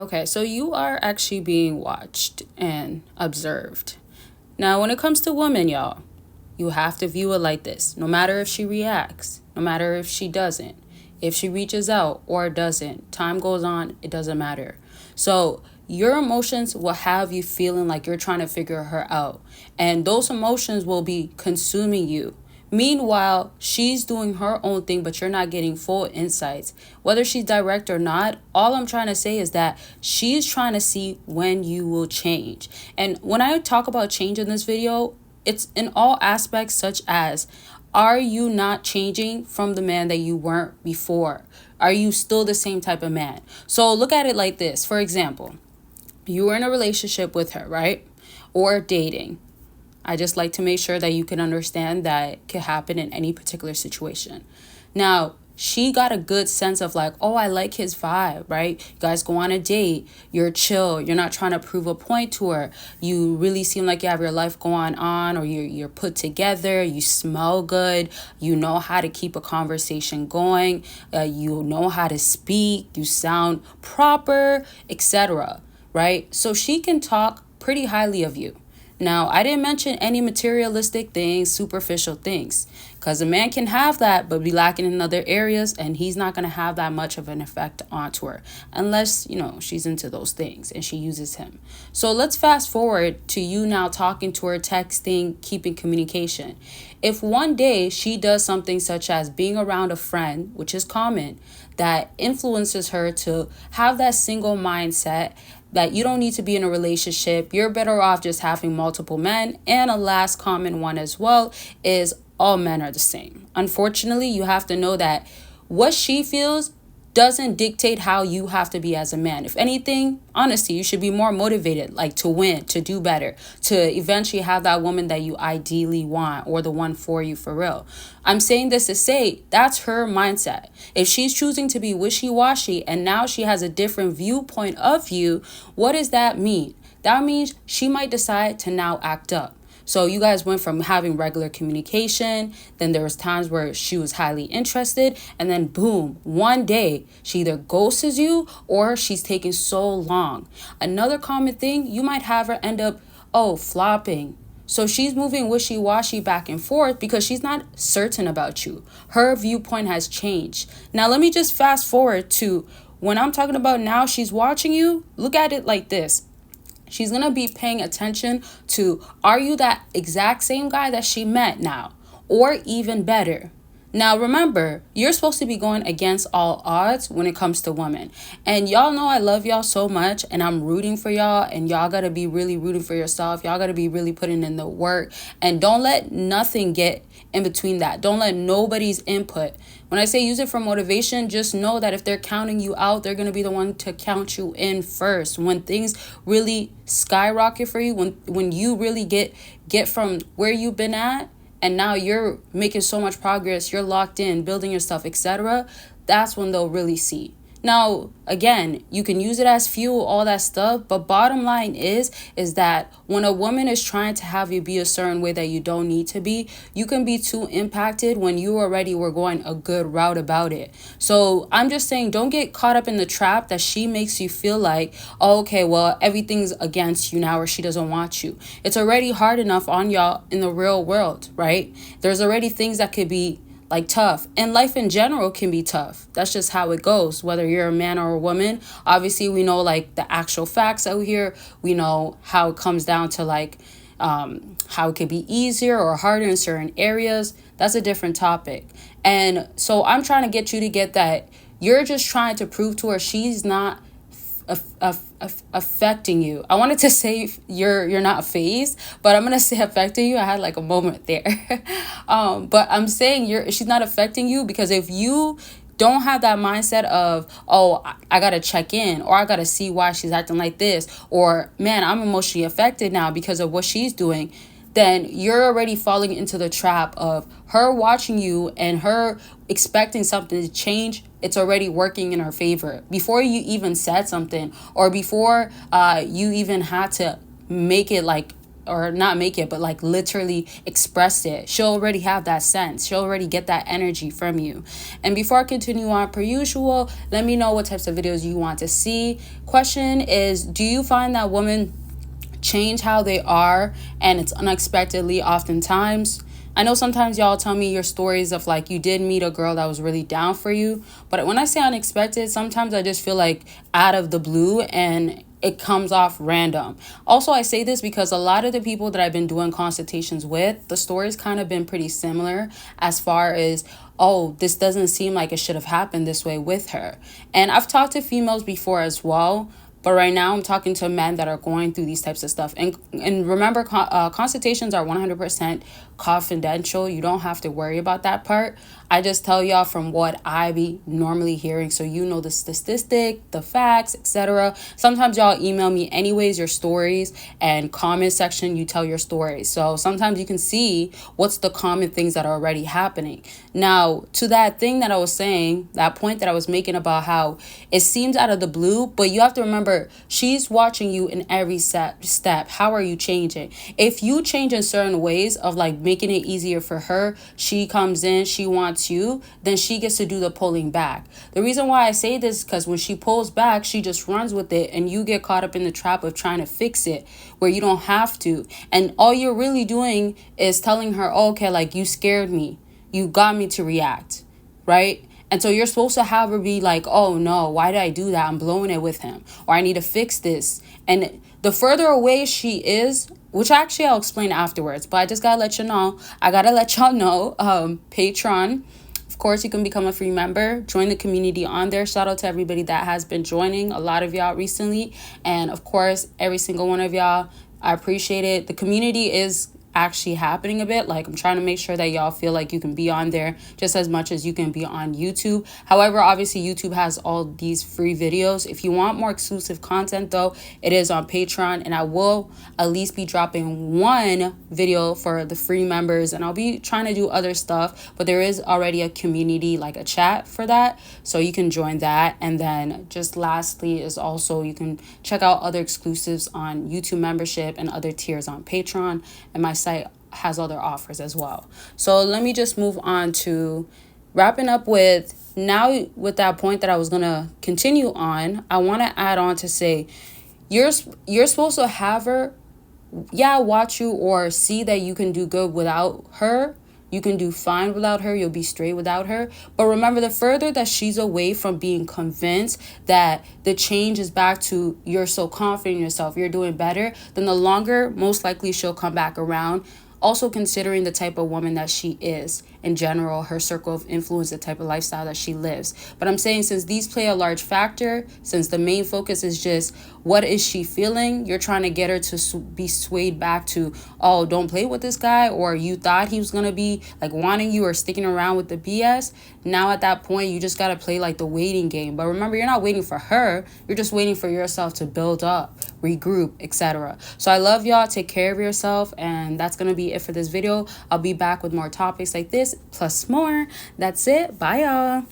Okay, so you are actually being watched and observed. Now, when it comes to women, y'all, you have to view it like this. No matter if she reacts, no matter if she doesn't, if she reaches out or doesn't, time goes on, it doesn't matter. So, your emotions will have you feeling like you're trying to figure her out. And those emotions will be consuming you. Meanwhile, she's doing her own thing, but you're not getting full insights. Whether she's direct or not, all I'm trying to say is that she's trying to see when you will change. And when I talk about change in this video, it's in all aspects, such as, are you not changing from the man that you weren't before? Are you still the same type of man? So look at it like this. For example, you were in a relationship with her, right? Or dating. I just like to make sure that you can understand that it could happen in any particular situation. Now, she got a good sense of like, oh, I like his vibe, right? You guys go on a date, you're chill, you're not trying to prove a point to her. You really seem like you have your life going on, or you're put together, you smell good, you know how to keep a conversation going, you know how to speak, you sound proper, etc., right? So she can talk pretty highly of you. Now, I didn't mention any materialistic things, superficial things, because a man can have that but be lacking in other areas, and he's not going to have that much of an effect onto her unless, she's into those things and she uses him. So let's fast forward to you now talking to her, texting, keeping communication. If one day she does something such as being around a friend, which is common, that influences her to have that single mindset, that you don't need to be in a relationship, you're better off just having multiple men. And a last common one as well is all men are the same. Unfortunately, you have to know that what she feels doesn't dictate how you have to be as a man. If anything, honestly, you should be more motivated, like to win, to do better, to eventually have that woman that you ideally want, or the one for you for real. I'm saying this to say that's her mindset. If she's choosing to be wishy-washy and now she has a different viewpoint of you, what does that mean? That means she might decide to now act up. So you guys went from having regular communication, then there was times where she was highly interested, and then boom, one day she either ghosts you or she's taking so long. Another common thing, you might have her end up, flopping. So she's moving wishy-washy back and forth because she's not certain about you. Her viewpoint has changed. Now let me just fast forward to when I'm talking about now she's watching you. Look at it like this. She's going to be paying attention to, are you that exact same guy that she met now? Or even better. Now, remember, you're supposed to be going against all odds when it comes to women. And y'all know I love y'all so much, and I'm rooting for y'all, and y'all got to be really rooting for yourself. Y'all got to be really putting in the work, and don't let nothing get in between that. Don't let nobody's input. When I say use it for motivation, just know that if they're counting you out, they're going to be the one to count you in first. When things really skyrocket for you, when you really get from where you've been at, and now you're making so much progress, you're locked in, building your stuff, etc., that's when they'll really see. Now, again, you can use it as fuel, all that stuff, but bottom line is that when a woman is trying to have you be a certain way that you don't need to be, you can be too impacted when you already were going a good route about it. So I'm just saying, don't get caught up in the trap that she makes you feel like, okay, well, everything's against you now, or she doesn't want you. It's already hard enough on y'all in the real world, right? There's already things that could be like tough, and life in general can be tough. That's just how it goes, whether you're a man or a woman. Obviously, we know like the actual facts out here. We know how it comes down to like how it could be easier or harder in certain areas. That's a different topic. And so I'm trying to get you to get that you're just trying to prove to her she's not affecting you. I wanted to say you're not phased, but I'm gonna say affecting you. I had like a moment there. But I'm saying she's not affecting you, because if you don't have that mindset of, I gotta check in, or I gotta see why she's acting like this, or man, I'm emotionally affected now because of what she's doing, then you're already falling into the trap of her watching you and her expecting something to change. It's already working in her favor before you even said something, or before you even had to make it like or not make it, but like literally express it. She'll already have that sense. She'll already get that energy from you. And before I continue on, per usual, let me know what types of videos you want to see. Question is, do you find that women change how they are and it's unexpectedly oftentimes? I know sometimes y'all tell me your stories of like you did meet a girl that was really down for you, but when I say unexpected, sometimes I just feel like out of the blue and it comes off random. Also, I say this because a lot of the people that I've been doing consultations with, the stories kind of been pretty similar as far as, oh, this doesn't seem like it should have happened this way with her. And I've talked to females before as well, but right now I'm talking to men that are going through these types of stuff. And remember, consultations are 100% confidential. You don't have to worry about that part. I just tell y'all from what I be normally hearing, so you know the statistic, the facts, etc. Sometimes y'all email me anyways your stories, and comment section you tell your stories. So sometimes you can see what's the common things that are already happening. Now, to that thing that I was saying, that point that I was making about how it seems out of the blue, but you have to remember she's watching you in every step. How are you changing? If you change in certain ways of like making it easier for her, she comes in, she wants you, then she gets to do the pulling back. The reason why I say this is because when she pulls back, she just runs with it and you get caught up in the trap of trying to fix it where you don't have to. And all you're really doing is telling her, oh, okay, like you scared me. You got me to react, right? And so you're supposed to have her be like, oh no, why did I do that? I'm blowing it with him. Or I need to fix this. And the further away she is, which actually I'll explain afterwards, but I just gotta let you know, Patreon. Of course, you can become a free member, join the community on there. Shout out to everybody that has been joining, a lot of y'all recently. And of course, every single one of y'all, I appreciate it. The community is actually happening a bit. Like I'm trying to make sure that y'all feel like you can be on there just as much as you can be on YouTube. However, obviously YouTube has all these free videos. If you want more exclusive content though, it is on Patreon, and I will at least be dropping one video for the free members, and I'll be trying to do other stuff, but there is already a community, like a chat for that, so you can join that. And then just lastly is also you can check out other exclusives on YouTube membership and other tiers on Patreon, and my site has other offers as well. So let me just move on to wrapping up with, now with that point that I was going to continue on, I want to add on to say you're supposed to have her watch you or see that you can do good without her. You can do fine without her. You'll be straight without her. But remember, the further that she's away from being convinced that the change is back to you're so confident in yourself, you're doing better, then the longer most likely she'll come back around. Also considering the type of woman that she is in general, her circle of influence, the type of lifestyle that she lives. But I'm saying since these play a large factor, since the main focus is just what is she feeling, you're trying to get her to be swayed back to, oh, don't play with this guy, or you thought he was going to be like wanting you or sticking around with the BS. Now at that point, you just got to play like the waiting game. But remember, you're not waiting for her. You're just waiting for yourself to build up, regroup, etc. So I love y'all. Take care of yourself. And that's going to be it for this video. I'll be back with more topics like this, plus more. That's it. Bye, y'all.